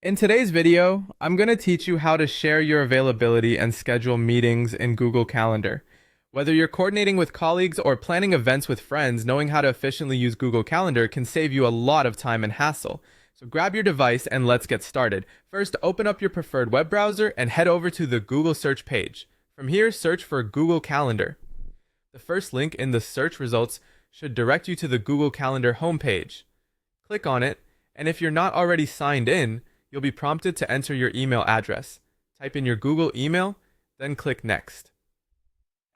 In today's video, I'm going to teach you how to share your availability and schedule meetings in Google Calendar. Whether you're coordinating with colleagues or planning events with friends, knowing how to efficiently use Google Calendar can save you a lot of time and hassle. So grab your device and let's get started. First, open up your preferred web browser and head over to the Google search page. From here, search for Google Calendar. The first link in the search results should direct you to the Google Calendar homepage. Click on it, and if you're not already signed in, you'll be prompted to enter your email address. Type in your Google email, then click Next.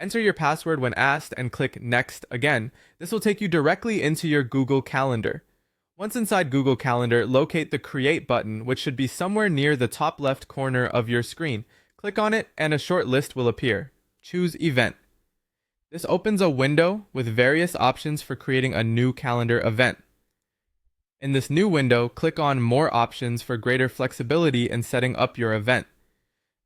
Enter your password when asked and click Next again. This will take you directly into your Google Calendar. Once inside Google Calendar, locate the Create button, which should be somewhere near the top left corner of your screen. Click on it and a short list will appear. Choose Event. This opens a window with various options for creating a new calendar event. In this new window, click on More Options for greater flexibility in setting up your event.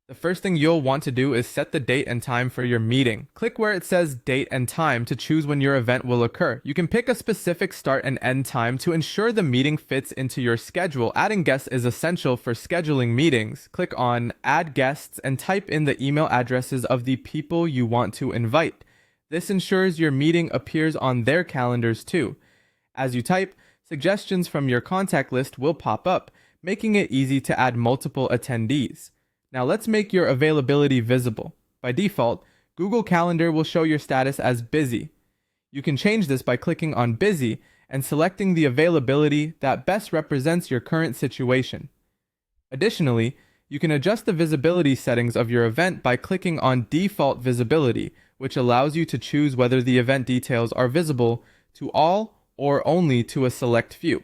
The first thing you'll want to do is set the date and time for your meeting. Click where it says Date and Time to choose when your event will occur. You can pick a specific start and end time to ensure the meeting fits into your schedule. Adding guests is essential for scheduling meetings. Click on Add Guests and type in the email addresses of the people you want to invite. This ensures your meeting appears on their calendars too. As you type, suggestions from your contact list will pop up, making it easy to add multiple attendees. Now let's make your availability visible. By default, Google Calendar will show your status as busy. You can change this by clicking on busy and selecting the availability that best represents your current situation. Additionally, you can adjust the visibility settings of your event by clicking on default visibility, which allows you to choose whether the event details are visible to all or only to a select few.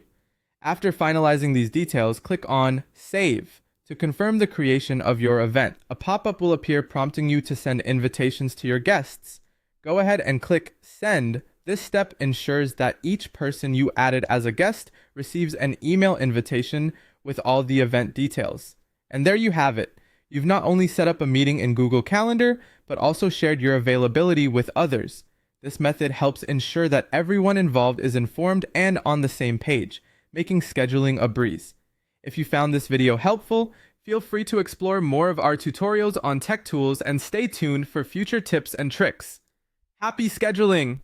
After finalizing these details, click on Save to confirm the creation of your event. A pop-up will appear prompting you to send invitations to your guests. Go ahead and click Send. This step ensures that each person you added as a guest receives an email invitation with all the event details. And there you have it. You've not only set up a meeting in Google Calendar, but also shared your availability with others. This method helps ensure that everyone involved is informed and on the same page, making scheduling a breeze. If you found this video helpful, feel free to explore more of our tutorials on tech tools and stay tuned for future tips and tricks. Happy scheduling!